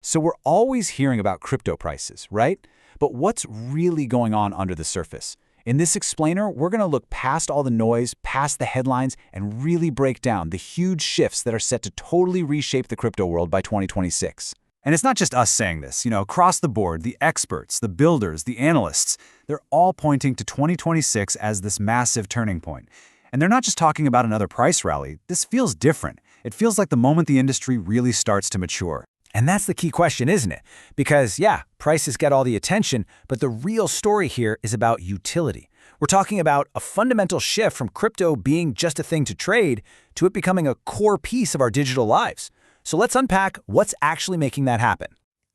So we're always hearing about crypto prices, right? But what's really going on under the surface? In this explainer, we're going to look past all the noise, past the headlines, and really break down the huge shifts that are set to totally reshape the crypto world by 2026. And it's not just us saying this. Across the board, the experts, the builders, the analysts, they're all pointing to 2026 as this massive turning point. And they're not just talking about another price rally. This feels different. It feels like the moment the industry really starts to mature. And that's the key question, isn't it? Because, yeah, prices get all the attention, but the real story here is about utility. We're talking about a fundamental shift from crypto being just a thing to trade to it becoming a core piece of our digital lives. So let's unpack what's actually making that happen.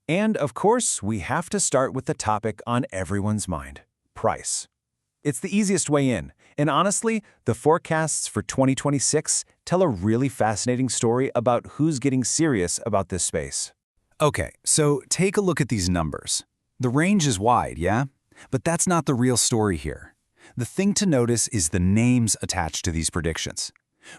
And, of course, we have to start with the topic on everyone's mind: price. It's the easiest way in. And honestly, the forecasts for 2026 tell a really fascinating story about who's getting serious about this space. Okay, so take a look at these numbers. The range is wide, yeah? But that's not the real story here. The thing to notice is the names attached to these predictions.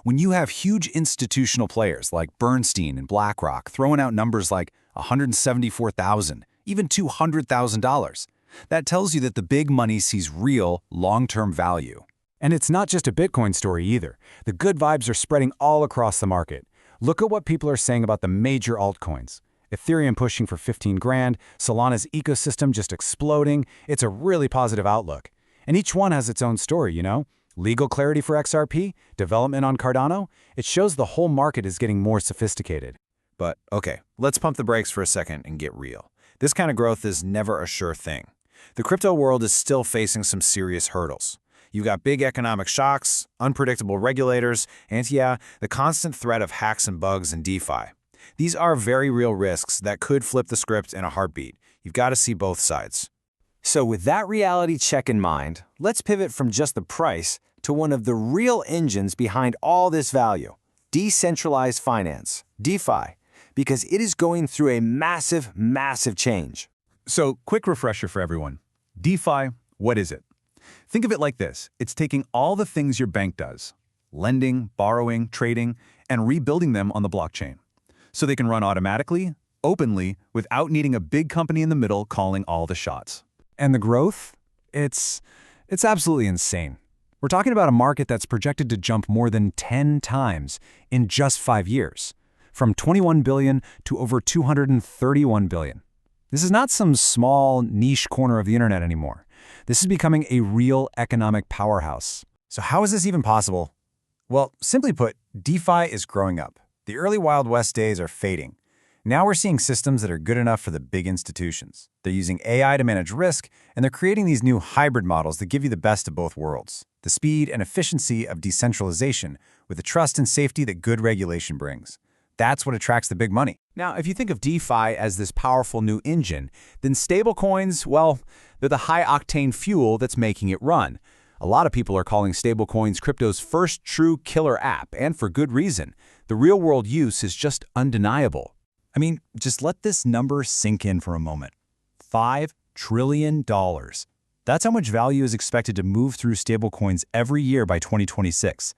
When you have huge institutional players like Bernstein and BlackRock throwing out numbers like $174,000, even $200,000, that tells you that the big money sees real, long-term value. And it's not just a Bitcoin story either. The good vibes are spreading all across the market. Look at what people are saying about the major altcoins. Ethereum pushing for 15 grand, Solana's ecosystem just exploding. It's a really positive outlook. And each one has its own story, Legal clarity for XRP, development on Cardano. It shows the whole market is getting more sophisticated. But okay, let's pump the brakes for a second and get real. This kind of growth is never a sure thing. The crypto world is still facing some serious hurdles. You've got big economic shocks, unpredictable regulators, and yeah, the constant threat of hacks and bugs in DeFi. These are very real risks that could flip the script in a heartbeat. You've got to see both sides. So with that reality check in mind, let's pivot from just the price to one of the real engines behind all this value: decentralized finance, DeFi, because it is going through a massive, massive change. So, quick refresher for everyone. DeFi, what is it? Think of it like this. It's taking all the things your bank does, lending, borrowing, trading, and rebuilding them on the blockchain, so they can run automatically, openly, without needing a big company in the middle calling all the shots. And the growth? It's absolutely insane. We're talking about a market that's projected to jump more than 10 times in just 5 years, from 21 billion to over 231 billion. This is not some small, niche corner of the internet anymore. This is becoming a real economic powerhouse. So how is this even possible? Well, simply put, DeFi is growing up. The early Wild West days are fading. Now we're seeing systems that are good enough for the big institutions. They're using AI to manage risk, and they're creating these new hybrid models that give you the best of both worlds: the speed and efficiency of decentralization with the trust and safety that good regulation brings. That's what attracts the big money. Now, if you think of DeFi as this powerful new engine, then stablecoins, well, they're the high-octane fuel that's making it run. A lot of people are calling stablecoins crypto's first true killer app, and for good reason. The real-world use is just undeniable. I mean, just let this number sink in for a moment. $5 trillion. That's how much value is expected to move through stablecoins every year by 2026.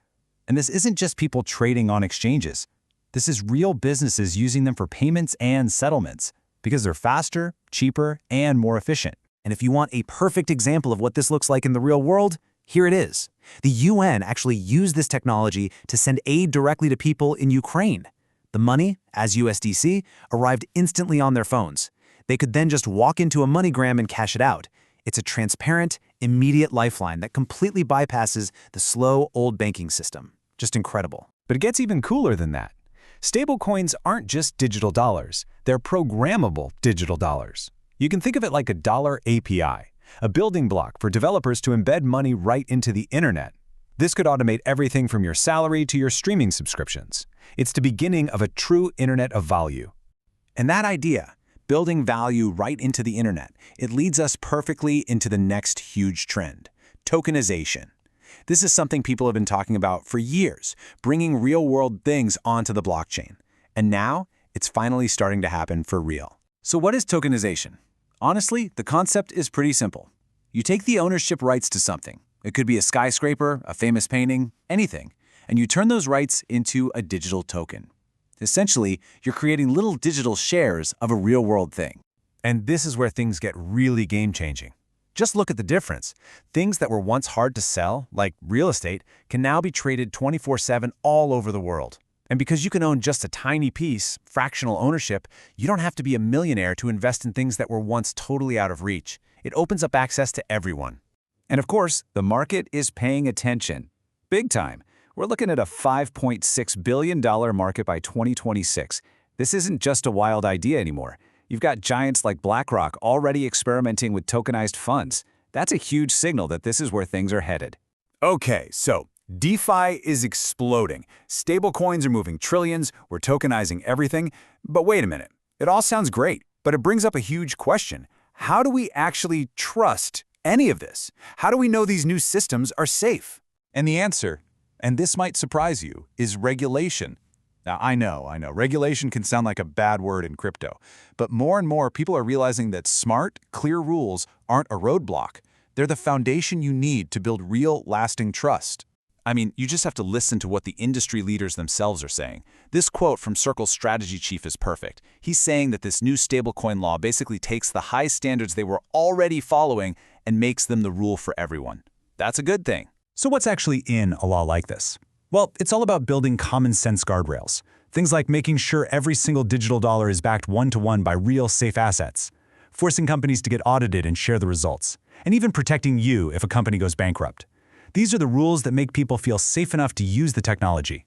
And this isn't just people trading on exchanges. This is real businesses using them for payments and settlements because they're faster, cheaper, and more efficient. And if you want a perfect example of what this looks like in the real world, here it is. The UN actually used this technology to send aid directly to people in Ukraine. The money, as USDC, arrived instantly on their phones. They could then just walk into a MoneyGram and cash it out. It's a transparent, immediate lifeline that completely bypasses the slow, old banking system. Just incredible. But it gets even cooler than that. Stablecoins aren't just digital dollars. They're programmable digital dollars. You can think of it like a dollar API, a building block for developers to embed money right into the internet. This could automate everything from your salary to your streaming subscriptions. It's the beginning of a true internet of value. And that idea, building value right into the internet, it leads us perfectly into the next huge trend: tokenization. This is something people have been talking about for years, bringing real-world things onto the blockchain. And now, it's finally starting to happen for real. So what is tokenization? Honestly, the concept is pretty simple. You take the ownership rights to something. It could be a skyscraper, a famous painting, anything, and you turn those rights into a digital token. Essentially, you're creating little digital shares of a real-world thing. And this is where things get really game-changing. Just look at the difference. Things that were once hard to sell, like real estate, can now be traded 24/7 all over the world. And because you can own just a tiny piece, fractional ownership, you don't have to be a millionaire to invest in things that were once totally out of reach. It opens up access to everyone. And of course, the market is paying attention. Big time. We're looking at a $5.6 billion market by 2026. This isn't just a wild idea anymore. You've got giants like BlackRock already experimenting with tokenized funds. That's a huge signal that this is where things are headed. Okay, so DeFi is exploding. Stablecoins are moving trillions, we're tokenizing everything. But wait a minute, it all sounds great, but it brings up a huge question. How do we actually trust any of this? How do we know these new systems are safe? And the answer, and this might surprise you, is regulation. Now, I know, regulation can sound like a bad word in crypto, but more and more people are realizing that smart, clear rules aren't a roadblock. They're the foundation you need to build real, lasting trust. I mean, you just have to listen to what the industry leaders themselves are saying. This quote from Circle's strategy chief is perfect. He's saying that this new stablecoin law basically takes the high standards they were already following and makes them the rule for everyone. That's a good thing. So what's actually in a law like this? Well, it's all about building common sense guardrails. Things like making sure every single digital dollar is backed one-to-one by real safe assets, forcing companies to get audited and share the results, and even protecting you if a company goes bankrupt. These are the rules that make people feel safe enough to use the technology.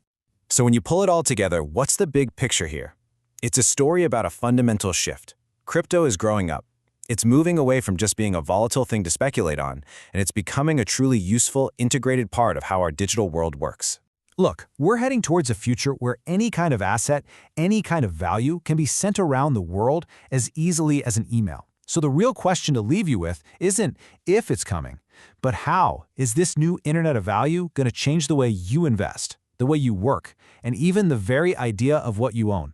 So when you pull it all together, what's the big picture here? It's a story about a fundamental shift. Crypto is growing up. It's moving away from just being a volatile thing to speculate on, and it's becoming a truly useful, integrated part of how our digital world works. Look, we're heading towards a future where any kind of asset, any kind of value can be sent around the world as easily as an email. So the real question to leave you with isn't if it's coming, but how is this new Internet of Value going to change the way you invest, the way you work, and even the very idea of what you own?